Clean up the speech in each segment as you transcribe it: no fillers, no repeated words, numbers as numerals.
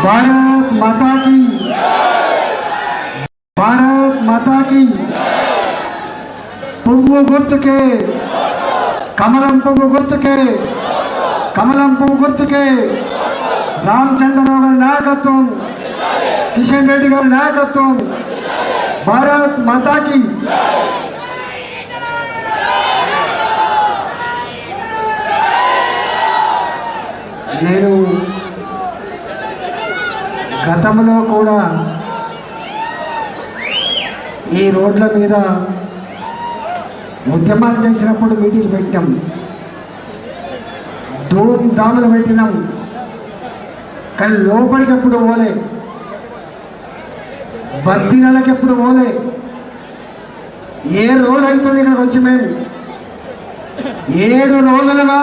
भारत माता की, भारत माता की। పువ్వు గుర్తుకే, కమలం పువ్వు గుర్తుకే, కమలం పువ్వు గుర్తుకే రామచంద్రరావు గారి నాయకత్వం, కిషన్ రెడ్డి గారి నాయకత్వం, భారత్ మాతాకి। నేను గతంలో కూడా ఈ రోడ్ల మీద ఉద్యమాలు చేసినప్పుడు మీటింగ్లు పెట్టాం, ధూమ్ ధాములు పెట్టినాం, కానీ లోపలికి ఎప్పుడు పోలే, బస్తీలకు ఎప్పుడు పోలే। ఏ రోజు అవుతుంది ఇక్కడికి వచ్చి మేము 7 రోజులుగా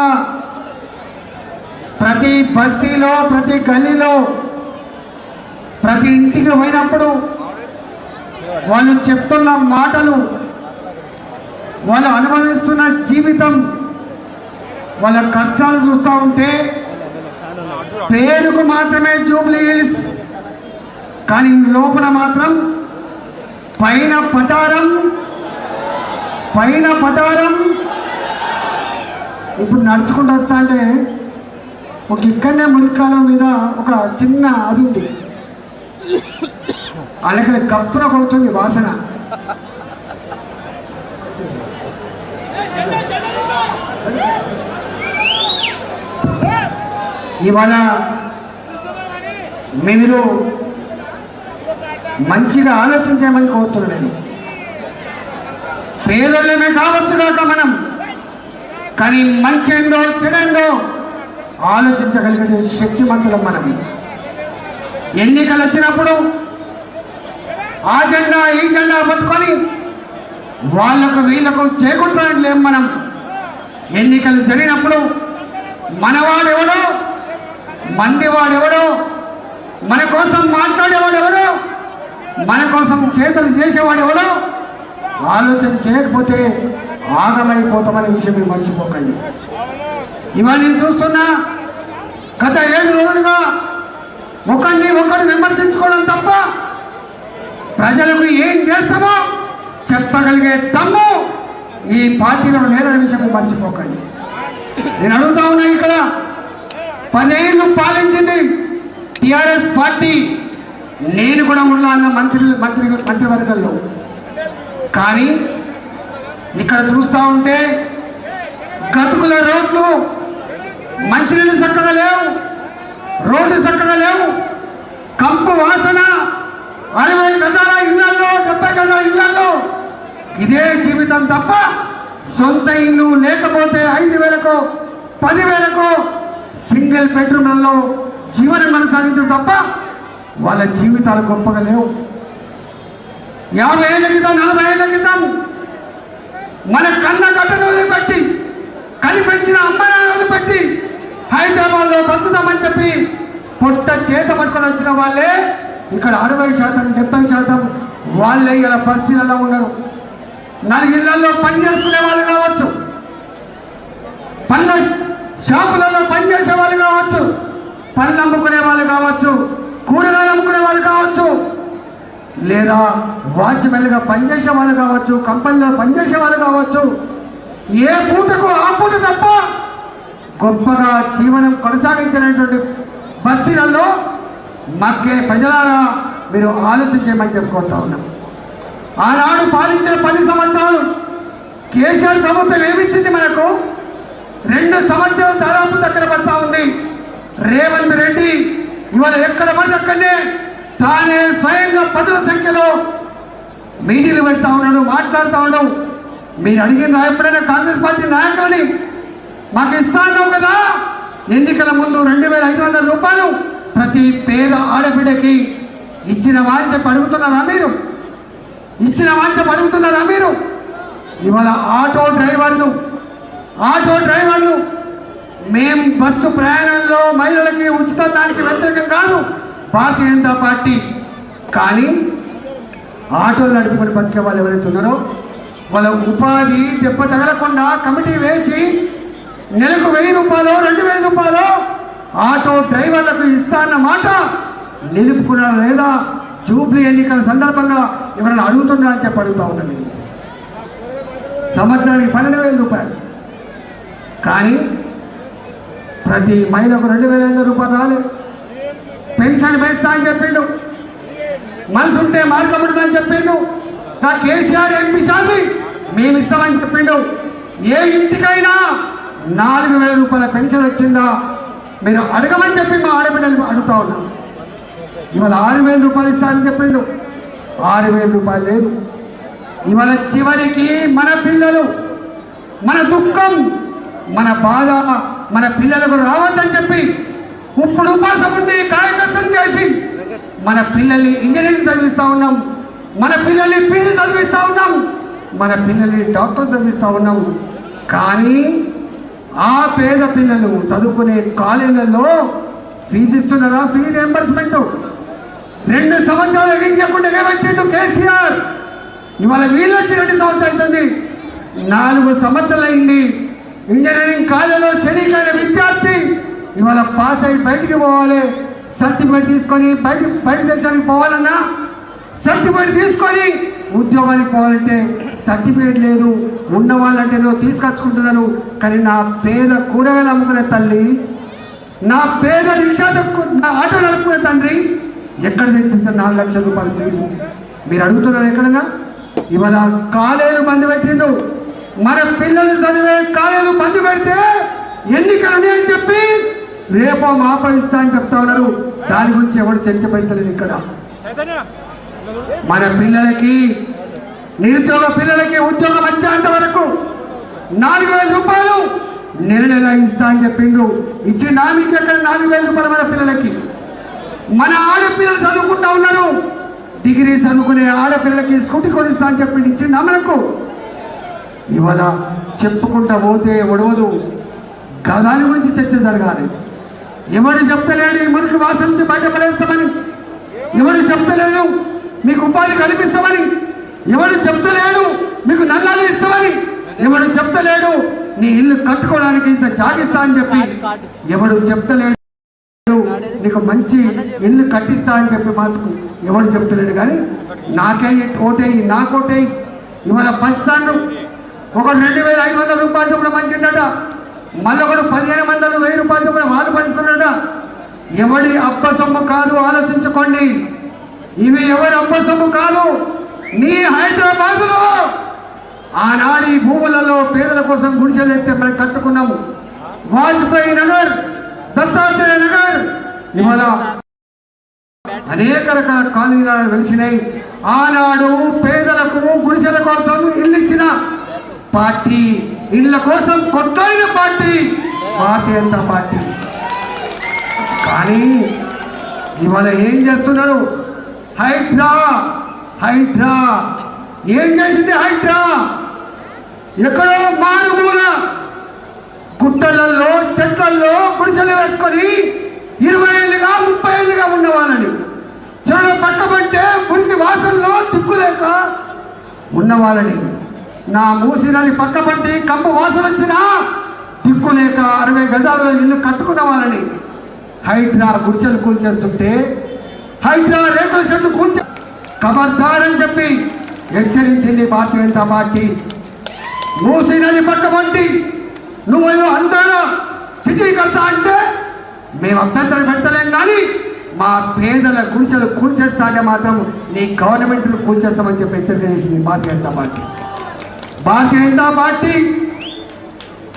ప్రతి బస్తీలో, ప్రతి గల్లీలో, ప్రతి ఇంటికి పోయినప్పుడు వాళ్ళు చెప్తున్న మాటలు, వాళ్ళు అనుభవిస్తున్న జీవితం, వాళ్ళ కష్టాలు చూస్తూ ఉంటే పేరుకు మాత్రమే జూబ్లీ హిల్స్, కానీ లోపల మాత్రం పైన పటారం, పైన పటారం। ఇప్పుడు నడుచుకుంటూ వస్తా అంటే ఒక ఇక్కడనే మురికాలం మీద ఒక చిన్న అది ఉంది, అలాగే కప్పున కొడుతుంది వాసన। ఇవాళ మీరు మంచిగా ఆలోచించామని కోరుతున్నాను నేను। పేదలమే కావచ్చు కాక మనం, కానీ మంచి ఏందో చెడేందో ఆలోచించగలిగే శక్తిమంతులం మనం। ఎన్నికలు వచ్చినప్పుడు ఆ జెండా ఈ జెండా పట్టుకొని వాళ్ళకు వీళ్ళకు చేకుంటున్నట్లేం మనం। ఎన్నికలు జరిగినప్పుడు మనవాడెవడో, మందివాడెవడో, మన కోసం మాట్లాడేవాడెవడో, మన కోసం చేతులు చేసేవాడెవడో ఆలోచన చేయకపోతే ఆగమైపోతామనే విషయం మీరు మర్చిపోకండి। ఇవాళ నేను చూస్తున్నా, గత 7 రోజులుగా ఒకరిని ఒకరు విమర్శించుకోవడం తప్ప ప్రజలకు ఏం చేస్తామో చెప్పగలిగే దమ్ము ఈ పార్టీలో లేదనే విషయం మీరు మర్చిపోకండి। నేను అడుగుతా ఉన్నా, ఇక్కడ 10 ఏళ్ళు పాలించింది టిఆర్ఎస్ పార్టీ, నేను కూడా ఉన్నా అన్న మంత్రివర్గంలో, కానీ ఇక్కడ చూస్తూ ఉంటే గతుకుల రోడ్లు, మంచినీళ్ళు చక్కగా లేవు, రోడ్డు చక్కగా లేవు, కంపు వాసన, 60 గజాల ఇళ్లలో, 70 గజాల ఇళ్లలో ఇదే జీవితం తప్ప సొంత ఇల్లు లేకపోతే 5,000కో 10,000కో సింగిల్ బెడ్రూమ్లలో జీవనం కొనసాగించడం తప్ప వాళ్ళ జీవితాలు గొప్పగా లేవు। 50 ఏళ్ళ క్రితం, 40 ఏళ్ళ క్రితం మన కన్న గట్టను వదిలిపెట్టి, కనిపించిన అమ్మనాన్ని వదిలిపెట్టి హైదరాబాద్లో బతుకుతామని చెప్పి పొట్ట చేత పట్టుకొని వచ్చిన వాళ్ళే ఇక్కడ 60% 70% వాళ్ళే ఇలా బస్తీలలో ఉన్నారు। 4 ఇళ్లలో పనిచేసుకునే వాళ్ళు కావచ్చు, పళ్ళ షాపులలో పనిచేసే వాళ్ళు కావచ్చు, పళ్ళు అమ్ముకునే వాళ్ళు కావచ్చు, కూరగాయలు అమ్ముకునే వాళ్ళు కావచ్చు, లేదా వాచ్మెన్గా పనిచేసే వాళ్ళు కావచ్చు, కంపెనీలో పనిచేసే వాళ్ళు కావచ్చు, ఏ పూటకు ఆ పూట తప్ప గొప్పగా జీవనం కొనసాగించినటువంటి బస్తీలలో మక్కే ప్రజలారా మీరు ఆలోచించమని చెప్పుకుంటా ఉన్నాం। ఆనాడు పాలించిన 10 సంవత్సరాలు కేసీఆర్ ప్రభుత్వం ఏమిచ్చింది మనకు? 2 సంవత్సరాలు దాదాపు దగ్గర పడతా ఉంది। రేవంత్ రెడ్డి ఇవాళ ఎక్కడ పడితే అక్కడనే తానే స్వయంగా 10ల సంఖ్యలో మీటింగ్లు పెడతా ఉన్నాడు, మాట్లాడుతూ ఉన్నాడు। మీరు అడిగిన ఎప్పుడైనా కాంగ్రెస్ పార్టీ నాయకులని మాకు ఇస్తాను కదా, ఎన్నికల ముందు 2,500 రూపాయలు ప్రతి పేద ఆడబిడ్డకి ఇచ్చిన వాంఛ అడుగుతున్నారా మీరు? ఇచ్చిన వాంఛ అడుగుతున్నారా మీరు? ఇవాళ ఆటో డ్రైవర్లు మేము బస్సు ప్రయాణంలో మహిళలకి ఉచిత దానికి వ్యతిరేకం కాదు భారతీయ జనతా పార్టీ, కానీ ఆటోలు నడుపుకొని బతికే వాళ్ళు ఎవరైతే ఉన్నారో వాళ్ళ ఉపాధి దెబ్బ తగలకుండా కమిటీ వేసి నెలకు 1,000 రూపాయలు 2,000 రూపాయలు ఆటో డ్రైవర్లకు ఇస్తా అన్న మాట నిలుపుకున్నా లేదా జూబ్లీ ఎన్నికల సందర్భంగా ఎవరైనా అడుగుతున్నా అని చెప్పి అడుగుతా ఉన్నాను. సంవత్సరానికి 12,000 రూపాయలు, కానీ ప్రతి మహిళకు 2,500 రూపాయలు రాలేదు. పెన్షన్ పెంచుతా అని చెప్పిండు, మనసు ఉంటే మార్గం ఉంటుందని చెప్పిండు. నా కేసీఆర్ ఎంపీ సార్ని మేము ఇస్తామని చెప్పిండు. ఏ ఇంటికైనా 4,000 రూపాయల పెన్షన్ వచ్చిందా మీరు అడగమని చెప్పి మా ఆడబిడ్డలు అడుగుతా ఉన్నాం. ఇవాళ 6,000 రూపాయలు ఇస్తారని చెప్పిండు, 6,000 రూపాయలు లేదు. ఇవాళ చివరికి మన పిల్లలు, మన దుఃఖం, మన బాధ మన పిల్లలకు రావద్దని చెప్పి ఇప్పుడు ఉపాసం ఉండి కాయకష్టం చేసి మన పిల్లల్ని ఇంజనీరింగ్ చదివిస్తూ ఉన్నాం, మన పిల్లల్ని పీజీ చదివిస్తూ ఉన్నాం, మన పిల్లల్ని డాక్టర్ చదివిస్తూ ఉన్నాం. కానీ ఆ పేద పిల్లలు చదువుకునే కాలేజీలలో ఫీజు ఇస్తున్నారా? ఫీజు రియంబర్స్మెంట్ 2 సంవత్సరాలు ఎగిరియకుండా ఏమంటుండు కేసీఆర్. ఇవాళ వీళ్ళు వచ్చి 2 సంవత్సరాలు అవుతుంది, 4 సంవత్సరాలు అయింది. ఇంజనీరింగ్ కాలేజీలో శనికైన విద్యార్థి ఇవాళ పాస్ అయి బయటికి పోవాలి, సర్టిఫికేట్ తీసుకొని బయట దేశానికి పోవాలన్నా సర్టిఫికేట్ తీసుకొని ఉద్యోగానికి పోవాలంటే సర్టిఫికేట్ లేదు. ఉన్న వాళ్ళంటే నువ్వు తీసుకొచ్చుకుంటున్నారు. కానీ నా పేద కూరగాయలు అమ్ముకునే తల్లి, నా పేద రిక్షా నా ఆటో నడుపుకునే తండ్రి ఎక్కడ తెచ్చిస్తారు 4 లక్షల రూపాయలు ఫీజు? మీరు అడుగుతున్నారు ఎక్కడన్నా? ఇవాళ కాలేజీలు బంద్ పెట్టిండు. మన పిల్లలు చదివే కాలేజీలు బంద్ పెడితే ఎన్నికలు ఉన్నాయని చెప్పి రేపో మాపో ఇస్తా అని చెప్తా ఉన్నారు. దాని గురించి ఎవరు చర్చ పెడతలేదు ఇక్కడ. మన పిల్లలకి, నిరుద్యోగ పిల్లలకి ఉద్యోగం వచ్చేంత వరకు 4,000 రూపాయలు నెల ఇస్తా అని చెప్పిండు. ఇచ్చి మీకు ఎక్కడ 4,000 రూపాయలు మన పిల్లలకి? మన ఆడపిల్లలు చదువుకుంటా ఉన్నారు, డిగ్రీ చదువుకునే ఆడపిల్లలకి స్కూటీ కొనిస్తా అని చెప్పిండు. ఇచ్చింది మనకు. ఇవాళ చెప్పుకుంటా పోతే ఒడవదు. దాని గురించి చర్చ జరగాలి. ఎవడు చెప్తలేడు ఈ మనిషి వాసన నుంచి బయటపడేస్తామని, ఎవడు చెప్తలేడు మీకు ఉపాధి కల్పిస్తామని, ఎవడు చెప్తలేడు మీకు నల్లాలు ఇస్తామని, ఎవడు చెప్తలేడు నీ ఇల్లు కట్టుకోవడానికి ఇంత జాగిస్తా అని చెప్పి, ఎవడు చెప్తలేడు నీకు మంచి ఇల్లు కట్టిస్తా అని చెప్పి మాత్రం ఎవడు చెప్తలేడు. కానీ నాకే ఓటేయి, నాకోటేయి. ఇవాళ పంచుతాను. ఒకడు 2,500 రూపాయలు చొప్పున పంచిండట, మళ్ళీ ఒకడు 1,500, 1,000 రూపాయలు చొప్పున వాళ్ళు పంచుతున్నాడ. ఎవడి అబ్బ సొమ్ము కాదు, ఆలోచించుకోండి. ఇవి ఎవరి అబ్బ సొమ్ము కాదు. నీ హైదరాబాదులో ఆనాడు ఈ భూములలో పేదల కోసం గుడిసెలు ఎత్తే మనం కట్టుకున్నాము. వాజ్పేయి నగర్, దత్తాత్రేయ నగర్, ఇవాళ అనేక రకాల కాలనీలు వెలిసినాయి. ఆనాడు పేదలకు గుడిసెల కోసం ఇల్లు ఇచ్చిన పార్టీ, ఇళ్ళ కోసం కొట్లాడిన పార్టీ భారతీయ జనతా పార్టీ. కానీ ఇవాళ ఏం చేస్తున్నారు? హైడ్రా హైడ్రా ఏం చేసింది? హైడ్రా ఎక్కడో మారుమూల గుట్టలలో చెట్లలో గుడిసెలు వేసుకొని 20 ఏళ్ళుగా 30 ఏళ్ళుగా ఉన్న వాళ్ళని చెడు పక్కబట్టే మురికి వాసనలో దిక్కులేక ఉన్న వాళ్ళని, నా మూసినది పక్కబట్టి కంప వాసన వచ్చినా దిక్కులేక 60 గజాలలో ఇల్లు కట్టుకున్న వాళ్ళని హైడ్రా గుడిసెలు కూల్చేస్తుంటే, హైడ్రా రేకుల చెట్లు కూల్చే ఖబర్దారని చెప్పి హెచ్చరించింది భారతీయ జనతా పార్టీ. మూసినది పక్కబట్టి నువ్వు ఏదో అందాల సిటీ కడతా అంటే మేము అభ్యంతరం పెడతలేం, కానీ మా పేదల గుడిసెలు కూల్చేస్తా అంటే మాత్రం నీ గవర్నమెంట్ను కూల్చేస్తామని చెప్పి హెచ్చరిక చేసింది భారతీయ జనతా పార్టీ. భారతీయ జనతా పార్టీ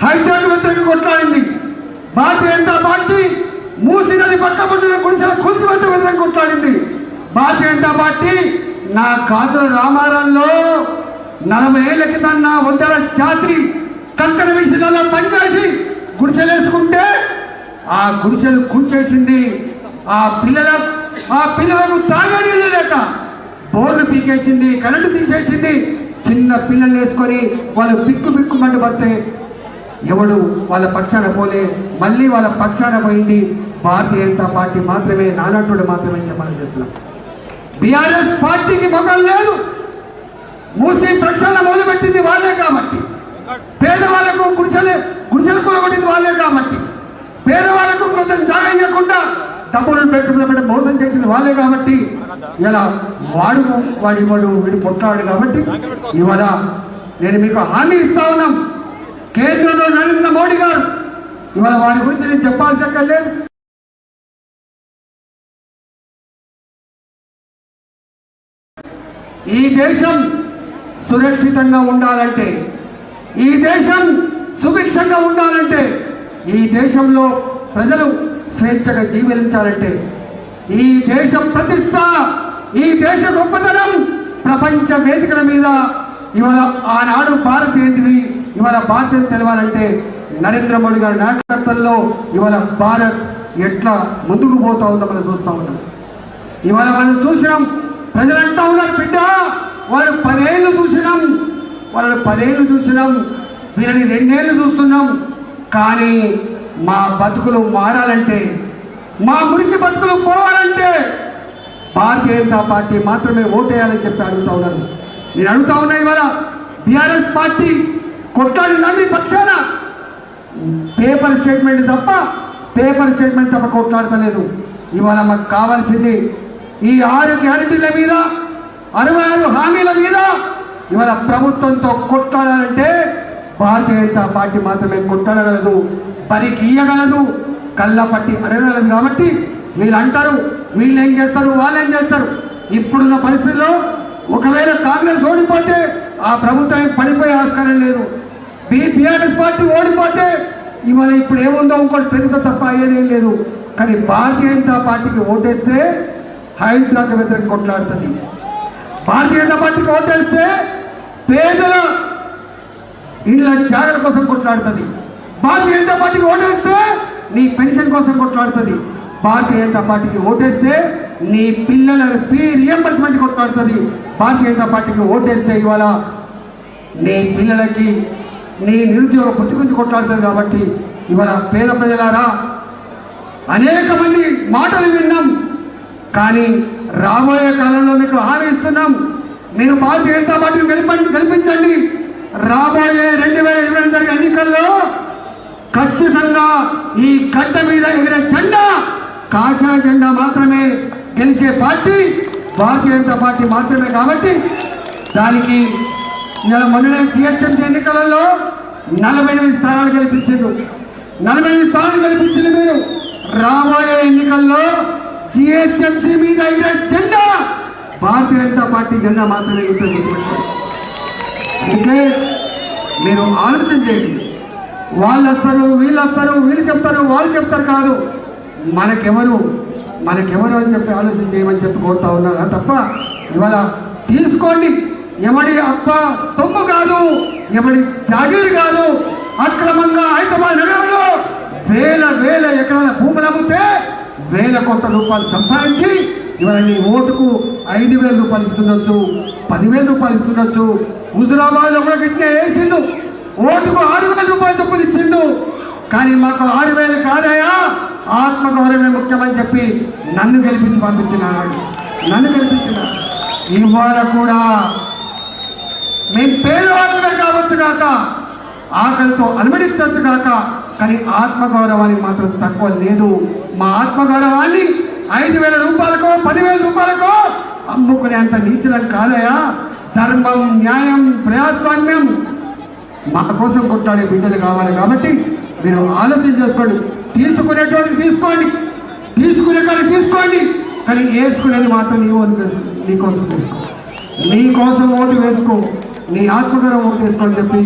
హైడ్రాకు వ్యతిరేకంగా కొట్లాడింది. భారతీయ జనతా పార్టీ మూసినది పక్కబట్టిన గుడిసెల కూల్చివేత వ్యతిరేకంగా కొట్లాడింది. భారతీయ జనతా పార్టీ నా గాజుల రామారంలో 40 ఏళ్ల క్రితం నా వందల జాతి కక్కడ విషయాల్లో పనిచేసి గుడిసెలు వేసుకుంటే ఆ గుడిసెలు కూల్చేసింది. ఆ పిల్లలకు తాగనీళ్ళు లేక బోర్లు పీకేసింది, కరెంటు తీసేసింది. చిన్న పిల్లలు వేసుకొని వాళ్ళు బిక్కుమంటూ పడితే ఎవడు వాళ్ళ పక్షాన పోలే, మళ్ళీ వాళ్ళ పక్షాన పోయింది భారతీయ జనతా పార్టీ మాత్రమే, నానట్టుడు మాత్రమే చెప్పాలని చేస్తున్నాం. బీఆర్ఎస్ పార్టీకి మొగం లేదు. మూసి ప్రక్షాళన మొదలుపెట్టింది వాళ్ళే కాబట్టి, పేదవాళ్లకు గుడిసెలు కూలగొట్టింది వాళ్ళే కాబట్టి, పేదవాళ్లకు కొంచెం జాగయ్యకుండా డబ్బులు పెట్టుకుని మోసం చేసిన వాళ్ళే కాబట్టి ఇలా వాడి వీడు పొట్లాడు కాబట్టి ఇవాళ నేను మీకు హామీ ఇస్తా ఉన్నాం. కేంద్రంలో నరేంద్ర మోడీ గారు ఇవాళ వారి గురించి నేను చెప్పాల్సి అక్కర్లేదు. ఈ దేశం సురక్షితంగా ఉండాలంటే, ఈ దేశం సుభిక్షంగా ఉండాలంటే, ఈ దేశంలో ప్రజలు స్వేచ్ఛగా జీవించాలంటే, ఈ దేశ ప్రతిష్ట, ఈ దేశ గొప్పతనం ప్రపంచ వేదికల మీద ఇవాళ ఆనాడు భారత్ ఏంటిది, ఇవాళ భారతీయం తెలవాలంటే నరేంద్ర మోడీ గారి నాయకత్వంలో ఇవాళ భారత్ ఎట్లా ముందుకు పోతా ఉందో మనం చూస్తూ ఉన్నాం. ఇవాళ మనం చూసినాం, ప్రజలంటా ఉన్నారు బిడ్డ వాళ్ళు 10 ఏళ్ళు చూసినాం, వాళ్ళని 10 ఏళ్ళు చూసినాం, వీళ్ళని 2 ఏళ్ళు చూస్తున్నాం. కానీ మా బతుకులు మారాలంటే, మా మురికి బతుకులు పోవాలంటే భారతీయ జనతా పార్టీ మాత్రమే ఓటేయాలని చెప్పి అడుగుతా ఉన్నారు. నేను అడుగుతా ఉన్నా, ఇవాళ బీఆర్ఎస్ పార్టీ కొట్లాడి నమ్మి పక్షాన పేపర్ స్టేట్మెంట్ తప్ప కొట్లాడతలేదు. ఇవాళ మాకు కావాల్సింది ఈ 6 గ్యారెంటీల మీద, 66 హామీల మీద ఇవాళ ప్రభుత్వంతో కొట్లాడాలంటే భారతీయ జనతా పార్టీ మాత్రమే కొట్లాడగలదు, పనికి ఇయ్యగలదు, కళ్ళపట్టి అడగగలదు. కాబట్టి వీళ్ళు అంటారు వీళ్ళు ఏం చేస్తారు, వాళ్ళు ఏం చేస్తారు. ఇప్పుడున్న పరిస్థితుల్లో ఒకవేళ కాంగ్రెస్ ఓడిపోతే ఆ ప్రభుత్వం పడిపోయే ఆస్కారం లేదు. బీఆర్ఎస్ పార్టీ ఓడిపోతే ఇవాళ ఇప్పుడు ఏముందో ఇంకోటి పెరుగుతా తప్ప అయ్యేదేం లేదు. కానీ భారతీయ జనతా పార్టీకి ఓటేస్తే హైదరాబాద్ వ్యతిరేకంగా కొట్లాడుతుంది. భారతీయ జనతా పార్టీకి ఓటేస్తే పేదల ఇళ్ళ జాగల కోసం కొట్లాడుతుంది. భారతీయ జనతా పార్టీకి ఓటేస్తే నీ పెన్షన్ కోసం కొట్లాడుతుంది. భారతీయ జనతా పార్టీకి ఓటేస్తే నీ పిల్లల ఫీ రియంబర్స్మెంట్ కొట్లాడుతుంది. భారతీయ జనతా పార్టీకి ఓటేస్తే ఇవాళ నీ పిల్లలకి నీ నిరుద్యోగ వృత్తి గురించి కొట్లాడుతుంది. కాబట్టి ఇవాళ పేద ప్రజలారా అనేక మంది మాటలు విన్నాం, కానీ రాబోయే కాలంలో మీకు హామీ ఇస్తున్నాం, మీరు భారతీయ జనతా పార్టీని గెలిపించండి. రాబోయే 2020 జరిగే ఎన్నికల్లో ఖచ్చితంగా ఈ గడ్డ మీద ఎగిరే జెండా కాషాయ జెండా మాత్రమే, గెలిచే పార్టీ భారతీయ జనతా పార్టీ మాత్రమే. కాబట్టి దానికి ఇలా మొన్ననే జిహెచ్ఎంసీ ఎన్నికలలో 48 స్థానాలు గెలిపించారు. 48 స్థానాలు గెలిపించింది మీరు. రాబోయే ఎన్నికల్లో జిహెచ్ఎంసీ మీద ఎగిరే జెండా భారతీయ జనతా పార్టీ జెండా మాత్రమే ఉంటుంది. అందుకే మీరు ఆలోచన చేయండి. వాళ్ళు వస్తారు, వీళ్ళు చెప్తారు, వాళ్ళు చెప్తారు కాదు, మనకెవరు అని చెప్పి ఆలోచన చేయమని చెప్పి కోరుతా ఉన్నారు తప్ప ఇవాళ తీసుకోండి. ఎవడి అప్ప సొమ్ము కాదు, ఎవడి జాగీరు కాదు. అక్రమంగా హైదరాబాద్ నగరంలో వేల ఎకరాల భూములు అమ్మితే వేల కోట్ల రూపాయలు సంపాదించి ఇవాళ నీ ఓటుకు 5,000 రూపాయలు ఇస్తుండొచ్చు, 10,000 రూపాయలు ఇస్తుండొచ్చు. హుజురాబాద్లో కూడా గిట్నే వేసిండు, ఓటుకు 6,000 రూపాయలు చొప్పులు ఇచ్చిండు. కానీ మాకు 6,000 కాదయా, ఆత్మగౌరవమే ముఖ్యమని చెప్పి నన్ను గెలిపించి పంపించినాడు. ఇవాళ కూడా మేము పేదవాళ్ళమే కావచ్చు కాక, ఆకలితో అలమడించవచ్చు కాక, కానీ ఆత్మగౌరవానికి మాత్రం తక్కువ లేదు. మా ఆత్మగౌరవాన్ని 5,000 రూపాయలకో 10,000 రూపాయలకో అమ్ముకునేంత నీచలం కాదయా. ధర్మం, న్యాయం, ప్రజాస్వామ్యం మా కోసం కొట్లాడే బిడ్డలు కావాలి. కాబట్టి మీరు ఆలోచన చేసుకోండి. తీసుకునేటువంటి తీసుకోండి, తీసుకునే కానీ తీసుకోండి, కానీ వేసుకునేది మాత్రం నీకోసం వేసుకో, నీకోసం ఓటు వేసుకో, నీ ఆత్మగౌరవం ఓటు వేసుకోని చెప్పి